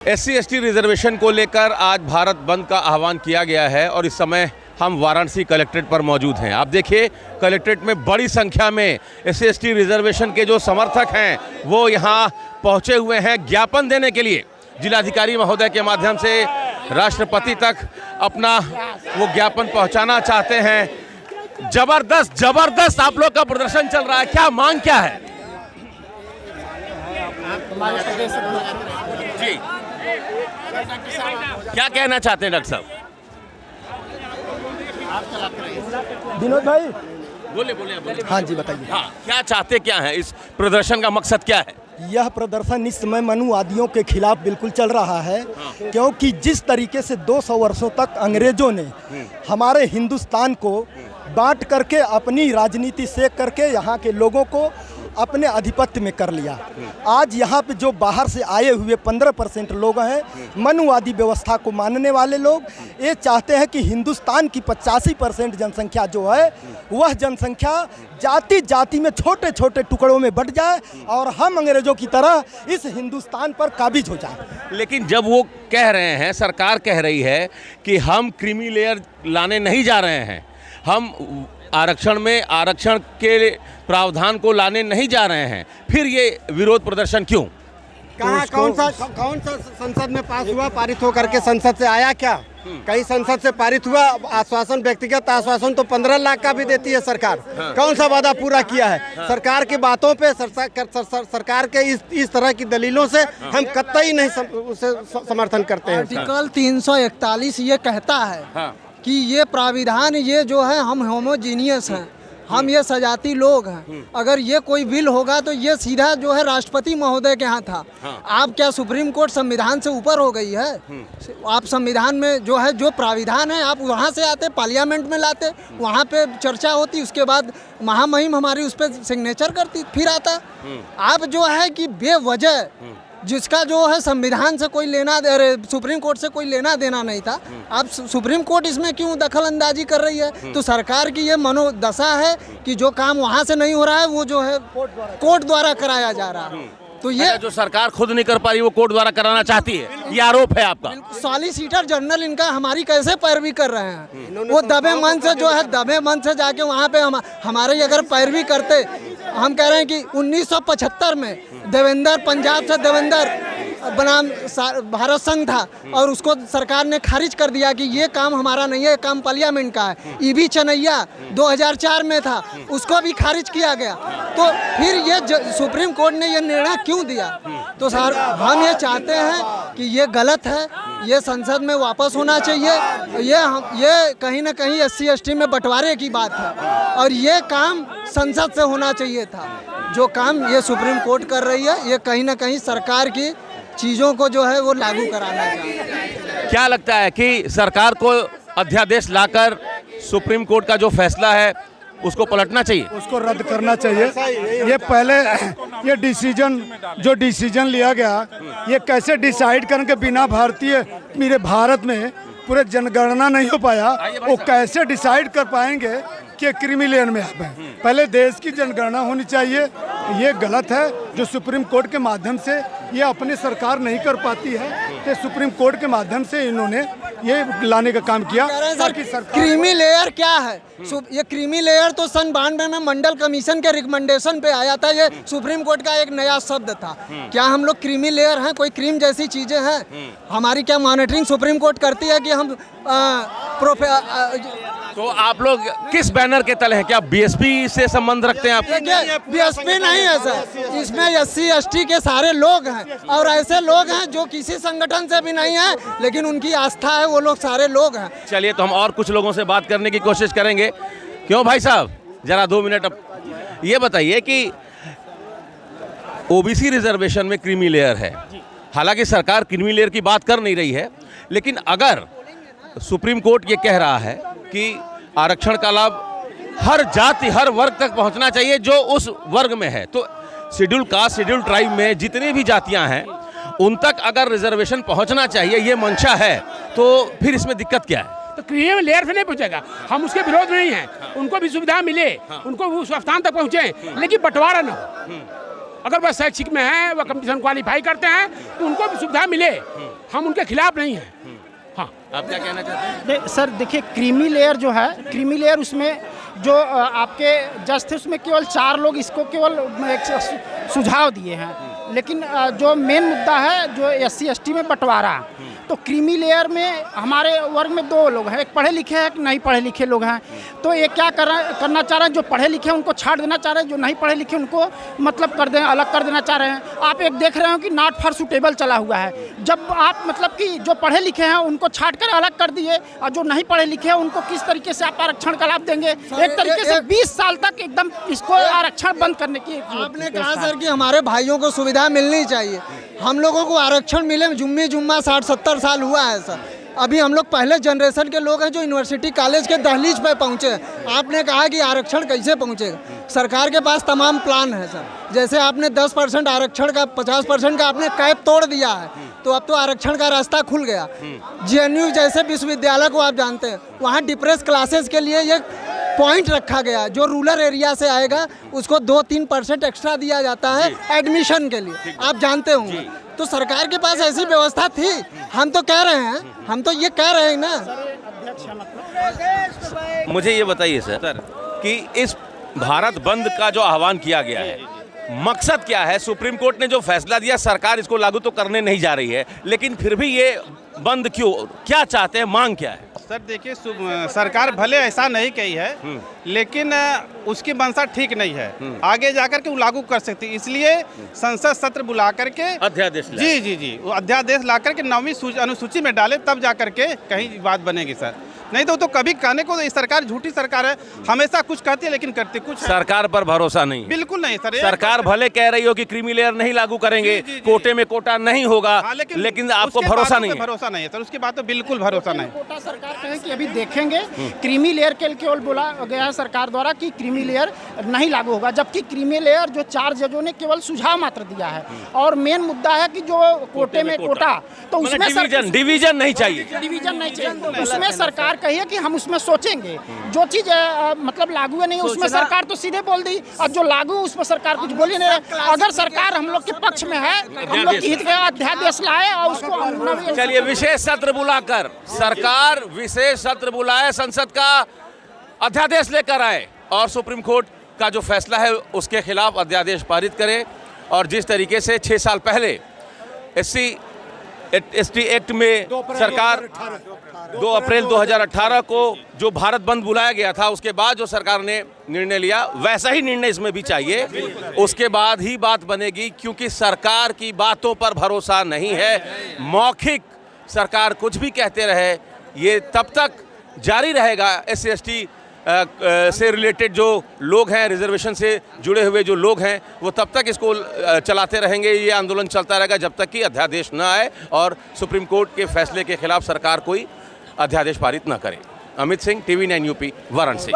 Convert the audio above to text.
SC/ST reservation को लेकर आज भारत बंद का आह्वान किया गया है और इस समय हम वाराणसी कलेक्ट्रेट पर मौजूद हैं। आप देखिए कलेक्ट्रेट में बड़ी संख्या में SC/ST रिजर्वेशन के जो समर्थक हैं वो यहाँ पहुँचे हुए हैं ज्ञापन देने के लिए। जिलाधिकारी महोदय के माध्यम से राष्ट्रपति तक अपना वो ज्ञापन पहुँचाना चाहते हैं। जबरदस्त जबरदस्त आप लोग का प्रदर्शन चल रहा है, क्या मांग क्या है? जी क्या कहना चाहते हैं डॉक्टर साहब? विनोद भाई बोले। हाँ जी बताइए। हाँ, क्या चाहते क्या हैं? इस प्रदर्शन का मकसद क्या है? यह प्रदर्शन इस समय मनुवादियों के खिलाफ बिल्कुल चल रहा है, क्योंकि जिस तरीके से 200 वर्षों तक अंग्रेजों ने हमारे हिंदुस्तान को बांट करके अपनी राजनीति सेक करके यहाँ के लोगों को अपने अधिपत्य में कर लिया। आज यहाँ पे जो बाहर से आए हुए 15% लोग हैं, मनुवादी व्यवस्था को मानने वाले लोग, ये चाहते हैं कि हिंदुस्तान की 85% जनसंख्या जो है वह जनसंख्या जाति जाति में छोटे छोटे टुकड़ों में बंट जाए और हम अंग्रेजों की तरह इस हिंदुस्तान पर काबिज हो जाए। लेकिन जब वो कह रहे हैं, सरकार कह रही है कि हम क्रीमी लेयर लाने नहीं जा रहे हैं, हम आरक्षण में आरक्षण के प्रावधान को लाने नहीं जा रहे हैं, फिर ये विरोध प्रदर्शन क्यों? कहाँ कौन सा संसद में पास हुआ, पारित होकर के संसद से आया क्या? कहीं संसद से पारित हुआ? आश्वासन, व्यक्तिगत आश्वासन तो 15 लाख का भी देती है सरकार। कौन सा वादा पूरा किया है? सरकार की बातों पे सरकार के इस तरह की दलीलों से हम कतई नहीं उसे समर्थन करते हैं। आर्टिकल 341 ये कहता है कि ये प्राविधान, ये जो है हम होमोजीनियस हैं, हम ये सजाती लोग हैं। अगर ये कोई बिल होगा तो ये सीधा जो है राष्ट्रपति महोदय के यहाँ था। आप क्या सुप्रीम कोर्ट संविधान से ऊपर हो गई है? आप संविधान में जो है जो प्राविधान है आप वहाँ से आते, पार्लियामेंट में लाते, वहाँ पे चर्चा होती, उसके बाद महामहिम हमारी उस पर सिग्नेचर करती, फिर आता। आप जो है कि बेवजह जिसका जो है संविधान से कोई लेना, सुप्रीम कोर्ट से कोई लेना देना नहीं था, अब सुप्रीम कोर्ट इसमें क्यों दखल अंदाजी कर रही है? तो सरकार की ये मनोदशा है कि जो काम वहाँ से नहीं हो रहा है वो जो है कोर्ट द्वारा कराया जा रहा है। तो ये जो सरकार खुद नहीं कर पा रही वो कोर्ट द्वारा कराना चाहती है, ये आरोप है आपका। सॉलिसिटर जनरल इनका हमारी कैसे पैरवी कर रहे हैं? वो दबे मन से जो है, दबे मन से जाके वहाँ पे हमारे अगर पैरवी करते, हम कह रहे हैं कि 1975 में देवेंद्र, पंजाब से देवेंद्र बनाम भारत संघ था और उसको सरकार ने खारिज कर दिया कि ये काम हमारा नहीं है, ये काम पार्लियामेंट का है। ईवी चनैया 2004 में था, उसको भी खारिज किया गया। तो फिर ये सुप्रीम कोर्ट ने ये निर्णय क्यों दिया? तो सर हम ये चाहते हैं कि ये गलत है, ये संसद में वापस होना चाहिए। ये कहीं ना कहीं SC/ST में बंटवारे की बात है और ये काम संसद से होना चाहिए था। जो काम ये सुप्रीम कोर्ट कर रही है, ये कहीं ना कहीं सरकार की चीज़ों को जो है वो लागू कराना चाहिए। क्या लगता है कि सरकार को अध्यादेश लाकर सुप्रीम कोर्ट का जो फैसला है उसको पलटना चाहिए? उसको रद्द करना चाहिए। ये पहले ये डिसीजन लिया गया, ये कैसे डिसाइड करके बिना भारतीय मेरे भारत में पूरे जनगणना नहीं हो पाया, वो कैसे डिसाइड कर पाएंगे कि क्रीमी लेयर में आप हैं? पहले देश की जनगणना होनी चाहिए। ये गलत है जो सुप्रीम कोर्ट के माध्यम से ये अपनी सरकार नहीं कर पाती है, तो सुप्रीम कोर्ट के माध्यम से इन्होंने ये लाने का काम किया। क्रीमी लेयर क्या है? ये क्रीमी लेयर तो सन 92 में मंडल कमीशन के रिकमेंडेशन पे आया था। ये सुप्रीम कोर्ट का एक नया शब्द था। क्या हम लोग क्रीमी लेयर हैं? कोई क्रीम जैसी चीजें हैं? हमारी क्या मॉनिटरिंग सुप्रीम कोर्ट करती है कि हम तो आप लोग किस बैनर के तले हैं? क्या BSP से संबंध रखते हैं आप? BSP नहीं है सर, इसमें SC/ST के सारे लोग हैं और ऐसे लोग हैं जो किसी संगठन से भी नहीं है, लेकिन उनकी आस्था है, वो लोग सारे लोग हैं। चलिए तो हम और कुछ लोगों से बात करने की कोशिश करेंगे। क्यों भाई साहब, जरा 2 मिनट अब ये बताइए कि OBC रिजर्वेशन में क्रीमी लेयर है, हालांकि सरकार क्रीमी लेयर की बात कर नहीं रही है, लेकिन अगर सुप्रीम कोर्ट ये कह रहा है कि आरक्षण का लाभ हर जाति हर वर्ग तक पहुंचना चाहिए जो उस वर्ग में है, तो शेड्यूल कास्ट, शेड्यूल ट्राइब में जितनी भी जातियां हैं उन तक अगर रिजर्वेशन पहुंचना चाहिए, ये मंशा है, तो फिर इसमें दिक्कत क्या है? तो क्रीमी लेयर से नहीं पहुंचेगा, हम उसके विरोध में नहीं हैं। उनको भी सुविधा मिले, उनको उस स्थान तक पहुंचे, लेकिन बंटवारा न हो। अगर वह शैक्षिक में है, वह कंपटीशन क्वालिफाई करते हैं तो उनको भी सुविधा मिले। हम उनके खिलाफ नहीं हैं। हाँ, आप क्या कहना चाहते हैं? सर देखिए, क्रीमी लेयर जो है, क्रीमी लेयर उसमें जो आपके जज थे उसमें केवल 4 लोग इसको केवल एक सुझाव दिए हैं, लेकिन जो मेन मुद्दा है जो SC ST में बंटवारा, तो क्रीमी लेयर में हमारे वर्ग में 2 लोग हैं, एक पढ़े लिखे हैं, एक नहीं पढ़े लिखे लोग हैं। तो ये क्या करना चाह रहे हैं, जो पढ़े लिखे हैं उनको छाड़ देना चाह रहे हैं, जो नहीं पढ़े लिखे उनको मतलब अलग कर देना चाह रहे हैं। आप एक देख रहे हो कि नॉट फॉर सुटेबल चला हुआ है। जब आप मतलब कि जो पढ़े लिखे हैं उनको छाट कर अलग कर दिए और जो नहीं पढ़े लिखे हैं उनको किस तरीके से आप आरक्षण का लाभ देंगे? एक तरीके से 20 साल तक एकदम इसको आरक्षण बंद करने की आपने कहा सर कि हमारे भाइयों को सुविधा मिलनी चाहिए। हम लोगों को आरक्षण मिले जुम्मा 60-70 साल हुआ है सर। अभी हम लोग पहले जनरेशन के लोग हैं जो यूनिवर्सिटी कॉलेज के दहलीज पे पहुंचे। आपने कहा कि आरक्षण कैसे पहुंचेगा? सरकार के पास तमाम प्लान है सर। जैसे आपने 10% आरक्षण का 50% का आपने कैप तोड़ दिया है, तो अब तो आरक्षण का रास्ता खुल गया। JNU जैसे विश्वविद्यालय को आप जानते हैं, वहाँ डिप्रेस क्लासेस के लिए ये पॉइंट रखा गया। जो रूरल एरिया से आएगा उसको 2-3% एक्स्ट्रा दिया जाता है एडमिशन के लिए, आप जानते होंगे। तो सरकार के पास ऐसी व्यवस्था थी। हम तो कह रहे हैं, हम तो ये कह रहे हैं ना। मुझे ये बताइए सर कि इस भारत बंद का जो आह्वान किया गया है, मकसद क्या है? सुप्रीम कोर्ट ने जो फैसला दिया, सरकार इसको लागू तो करने नहीं जा रही है, लेकिन फिर भी ये बंद क्यों? क्या चाहते हैं? मांग क्या है? सर देखिए, सरकार भले ऐसा नहीं कही है, लेकिन उसकी मंशा ठीक नहीं है। आगे जाकर के वो लागू कर सकती है, इसलिए संसद सत्र बुला करके अध्यादेश जी वो अध्यादेश ला करके 9वीं अनुसूची में डाले, तब जा करके कहीं बात बनेगी सर। नहीं तो कभी कहने को सरकार झूठी सरकार है, हमेशा कुछ कहती है लेकिन करती कुछ है। सरकार पर भरोसा नहीं, बिल्कुल नहीं सर। सरकार भले कह रही हो कि क्रीमी लेयर नहीं लागू करेंगे, कोटे में कोटा नहीं होगा, लेकिन आपको भरोसा नहीं है। भरोसा नहीं है सर, उसकी बात तो बिल्कुल भरोसा नहीं। कोटा सरकार कहे कि अभी देखेंगे। क्रीमी लेयर के केवल बोला गया है सरकार द्वारा कि क्रीमी लेयर नहीं लागू होगा, जबकि क्रीमी लेयर जो 4 जजों ने केवल सुझाव मात्र दिया है। और मेन मुद्दा है कि जो कोटे में कोटा, तो उसमें डिवीजन नहीं चाहिए, डिवीजन नहीं चाहिए। उसमें सरकार कहिए कि हम उसमें सोचेंगे। जो चीज मतलब लागू है नहीं, उसमें सरकार तो सीधे बोल दी, और जो लागू उस पर सरकार कुछ बोली नहीं। अगर सरकार हम लोग के पक्ष में है, हम लोग हित के अध्यादेश लाए और उसको। चलिए, विशेष सत्र बुलाकर सरकार विशेष सत्र बुलाए, संसद का अध्यादेश लेकर आए और सुप्रीम कोर्ट का जो फैसला है उसके खिलाफ अध्यादेश पारित करे। और जिस तरीके से 6 साल पहले SC ST एक्ट में सरकार 2 अप्रैल 2018 को जो भारत बंद बुलाया गया था, उसके बाद जो सरकार ने निर्णय लिया, वैसा ही निर्णय इसमें भी चाहिए। उसके बाद ही बात बनेगी, क्योंकि सरकार की बातों पर भरोसा नहीं है। मौखिक सरकार कुछ भी कहते रहे, ये तब तक जारी रहेगा। SC ST से रिलेटेड जो लोग हैं, रिजर्वेशन से जुड़े हुए जो लोग हैं, वो तब तक इसको चलाते रहेंगे। ये आंदोलन चलता रहेगा जब तक कि अध्यादेश न आए और सुप्रीम कोर्ट के फैसले के खिलाफ सरकार कोई अध्यादेश पारित न करे। Amit Singh, TV9 UP, Varanasi.